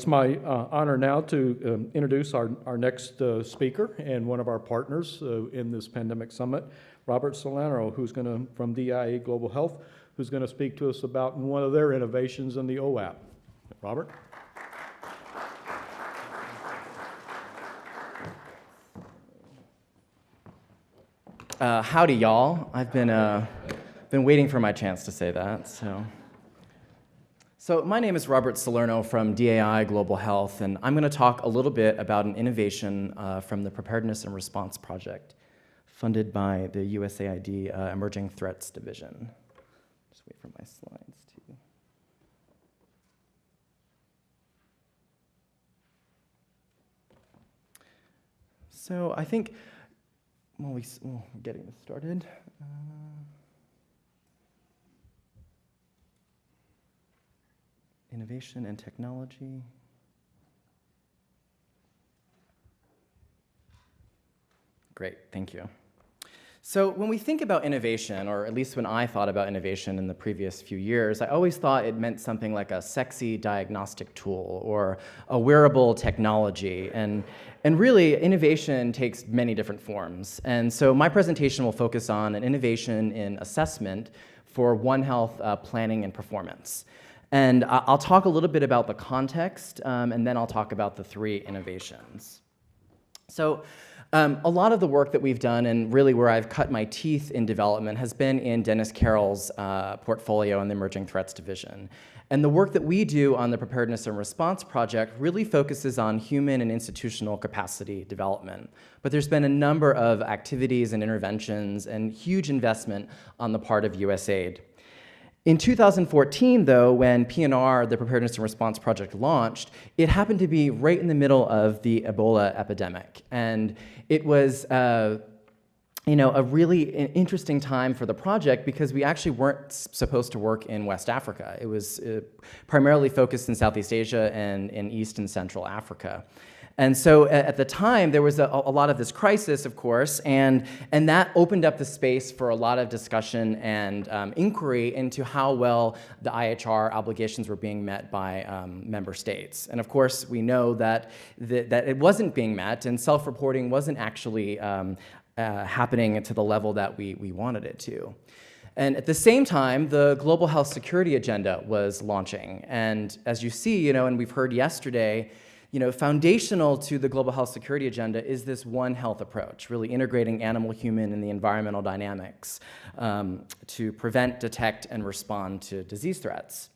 It's my honor now to introduce our next speaker and one of our partners in this pandemic summit, Robert Salerno, from DIA Global Health, who's going to speak to us about one of their innovations in the OAP. Robert? Howdy, y'all. I've been waiting for my chance to say that. So my name is Robert Salerno from DAI Global Health, and I'm going to talk a little bit about an innovation from the Preparedness and Response Project, funded by the USAID Emerging Threats Division. Just wait for my slides to. So I think we're getting this started. Innovation and technology. Great, thank you. So when we think about innovation, or at least when I thought about innovation in the previous few years, I always thought it meant something like a sexy diagnostic tool or a wearable technology. And really, innovation takes many different forms. And so my presentation will focus on an innovation in assessment for One Health planning and performance. And I'll talk a little bit about the context, and then I'll talk about the three innovations. So a lot of the work that we've done, and really where I've cut my teeth in development, has been in Dennis Carroll's portfolio in the Emerging Threats Division. And the work that we do on the Preparedness and Response Project really focuses on human and institutional capacity development. But there's been a number of activities and interventions and huge investment on the part of USAID. In 2014, though, when PNR, the Preparedness and Response Project, launched, it happened to be right in the middle of the Ebola epidemic. And it was a really interesting time for the project because we actually weren't supposed to work in West Africa. It was primarily focused in Southeast Asia and in East and Central Africa. And so at the time, there was a lot of this crisis, of course, and that opened up the space for a lot of discussion and inquiry into how well the IHR obligations were being met by member states. And of course, we know that it wasn't being met, and self-reporting wasn't actually happening to the level that we wanted it to. And at the same time, the Global Health Security Agenda was launching. And as you see, and we've heard yesterday, foundational to the Global Health Security Agenda is this One Health approach, really integrating animal, human, and the environmental dynamics to prevent, detect, and respond to disease threats.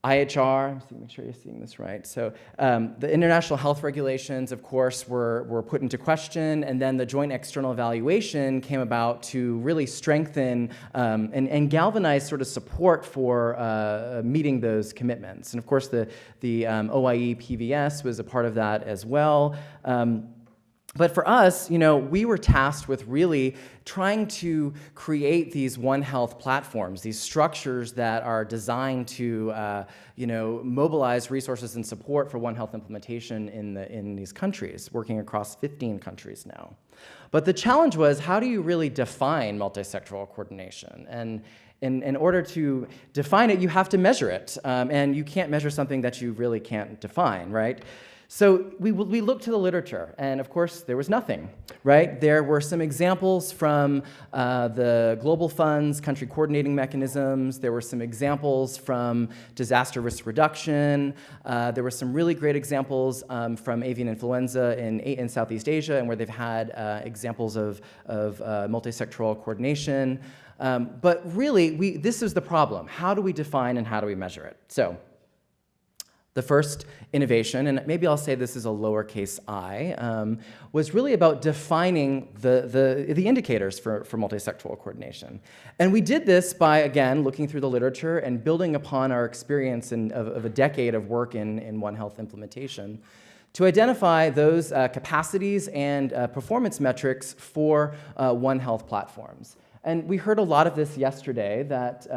IHR, make sure you're seeing this right. So the international health regulations, of course, were put into question, and then the joint external evaluation came about to really strengthen and galvanize sort of support for meeting those commitments. And of course, the OIE PVS was a part of that as well. But for us, we were tasked with really trying to create these One Health platforms, these structures that are designed to, mobilize resources and support for One Health implementation in these countries, working across 15 countries now. But the challenge was, how do you really define multisectoral coordination? And in order to define it, you have to measure it, and you can't measure something that you really can't define, right? So we looked to the literature, and of course, there was nothing, right? There were some examples from the Global Fund's country coordinating mechanisms. There were some examples from disaster risk reduction. There were some really great examples from avian influenza in Southeast Asia, and where they've had examples of multisectoral coordination. But really, this is the problem. How do we define and how do we measure it? So the first innovation, and maybe I'll say this is a lowercase I, was really about defining the indicators for multisectoral coordination. And we did this by, again, looking through the literature and building upon our experience of a decade of work in One Health implementation to identify those capacities and performance metrics for One Health platforms. And we heard a lot of this yesterday, that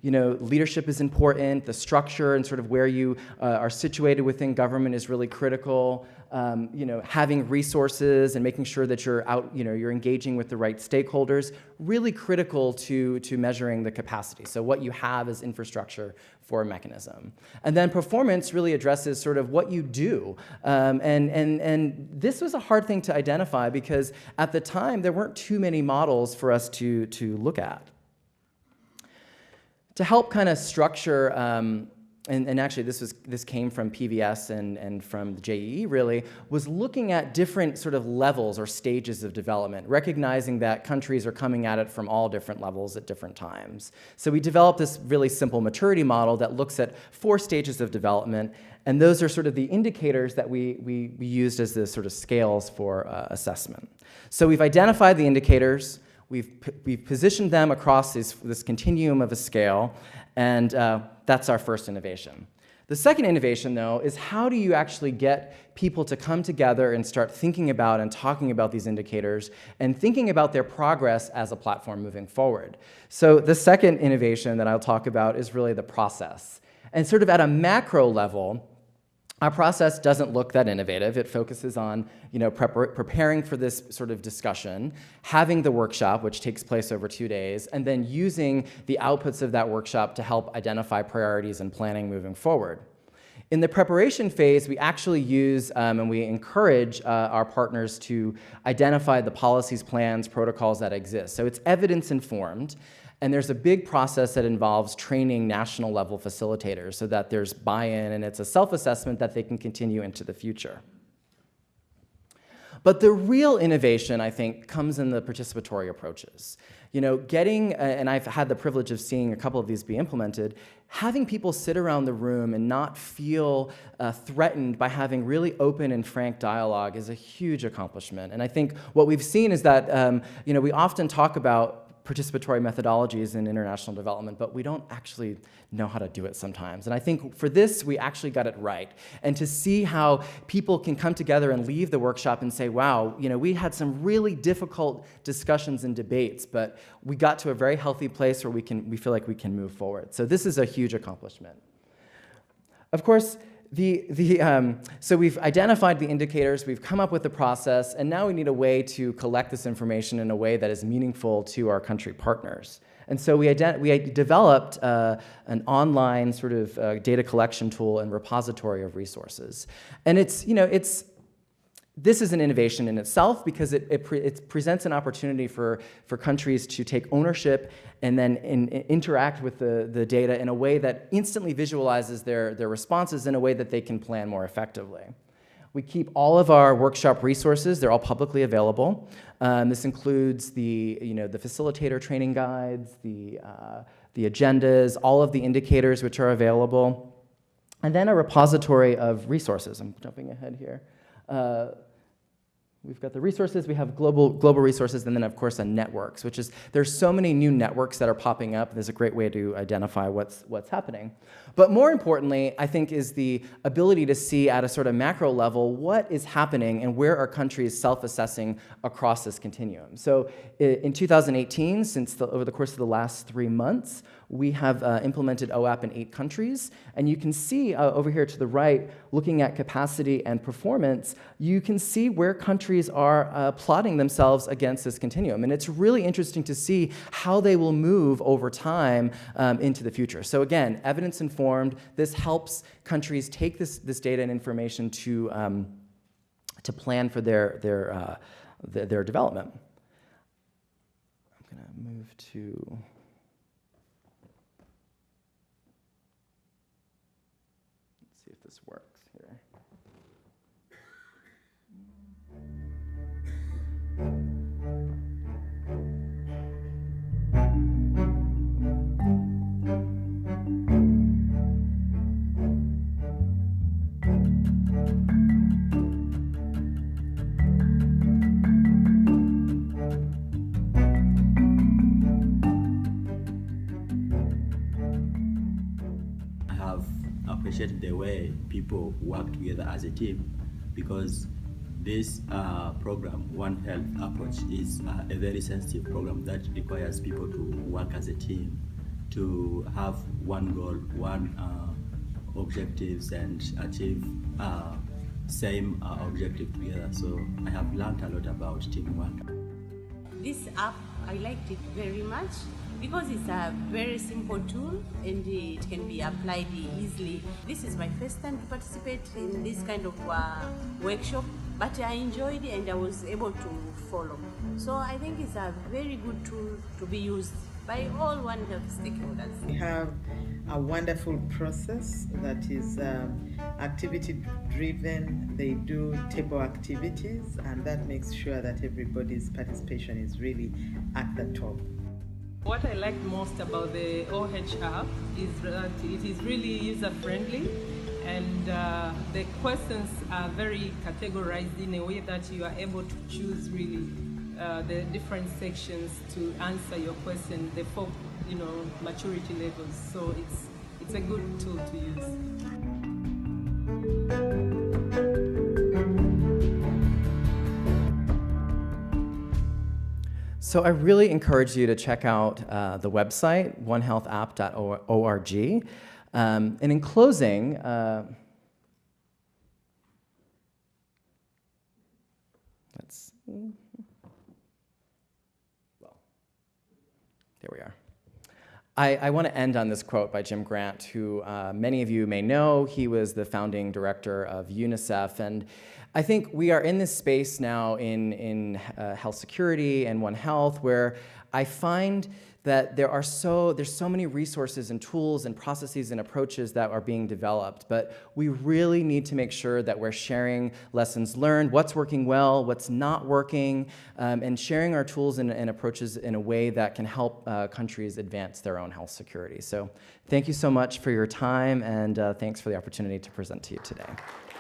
leadership is important, the structure and sort of where you are situated within government is really critical. Having resources and making sure that you're engaging with the right stakeholders, really critical to measuring the capacity. So what you have is infrastructure for a mechanism. And then performance really addresses sort of what you do. And this was a hard thing to identify because at the time, there weren't too many models for us to look at. To help kind of structure, and actually this came from PVS and from the JEE really, was looking at different sort of levels or stages of development, recognizing that countries are coming at it from all different levels at different times. So we developed this really simple maturity model that looks at 4 stages of development, and those are sort of the indicators that we used as the sort of scales for assessment. So we've identified the indicators, we've positioned them across this continuum of a scale, and that's our first innovation. The second innovation, though, is how do you actually get people to come together and start thinking about and talking about these indicators and thinking about their progress as a platform moving forward. So the second innovation that I'll talk about is really the process. And sort of at a macro level, our process doesn't look that innovative. It focuses on preparing for this sort of discussion, having the workshop, which takes place over 2 days, and then using the outputs of that workshop to help identify priorities and planning moving forward. In the preparation phase, we actually use and we encourage our partners to identify the policies, plans, protocols that exist. So it's evidence-informed. And there's a big process that involves training national level facilitators so that there's buy-in and it's a self-assessment that they can continue into the future. But the real innovation, I think, comes in the participatory approaches. And I've had the privilege of seeing a couple of these be implemented, having people sit around the room and not feel threatened by having really open and frank dialogue is a huge accomplishment. And I think what we've seen is that we often talk about participatory methodologies in international development, but we don't actually know how to do it sometimes. And I think for this, we actually got it right. And to see how people can come together and leave the workshop and say, wow, we had some really difficult discussions and debates, but we got to a very healthy place where we feel like we can move forward. So this is a huge accomplishment. Of course, so we've identified the indicators, we've come up with the process, and now we need a way to collect this information in a way that is meaningful to our country partners. And so we developed an online sort of data collection tool and repository of resources. And this is an innovation in itself because it presents an opportunity for countries to take ownership and then interact with the data in a way that instantly visualizes their responses in a way that they can plan more effectively. We keep all of our workshop resources. They're all publicly available. This includes the facilitator training guides, the agendas, all of the indicators which are available, and then a repository of resources. I'm jumping ahead here. We've got the resources, we have global resources, and then of course networks, which is, there's so many new networks that are popping up. There's a great way to identify what's happening. But more importantly, I think, is the ability to see at a sort of macro level what is happening and where are countries self-assessing across this continuum. So in 2018, over the course of the last 3 months, we have implemented OAP in 8 countries, and you can see over here to the right, looking at capacity and performance, you can see where countries are plotting themselves against this continuum. And it's really interesting to see how they will move over time into the future. So again, evidence-informed, this helps countries take this data and information to plan for their development. I'm gonna move to... This works here. Appreciate the way people work together as a team, because this program, One Health Approach, is a very sensitive program that requires people to work as a team. to have one goal, one objectives, and achieve same objective together. So I have learned a lot about teamwork. This app, I liked it very much because it's a very simple tool and it can be applied easily. This is my first time to participate in this kind of workshop, but I enjoyed it and I was able to follow. So I think it's a very good tool to be used by all One Health stakeholders. We have a wonderful process that is activity driven. They do table activities, and that makes sure that everybody's participation is really at the top. What I like most about the OH app is that it is really user-friendly, and the questions are very categorized in a way that you are able to choose really the different sections to answer your question, the four, maturity levels. So it's a good tool to use. So I really encourage you to check out the website, onehealthapp.org. And in closing, let's see. Well, there we are. I want to end on this quote by Jim Grant, who many of you may know. He was the founding director of UNICEF. And I think we are in this space now in health security and One Health where I find that there's so many resources and tools and processes and approaches that are being developed, but we really need to make sure that we're sharing lessons learned, what's working well, what's not working, and sharing our tools and approaches in a way that can help countries advance their own health security. So thank you so much for your time, and thanks for the opportunity to present to you today.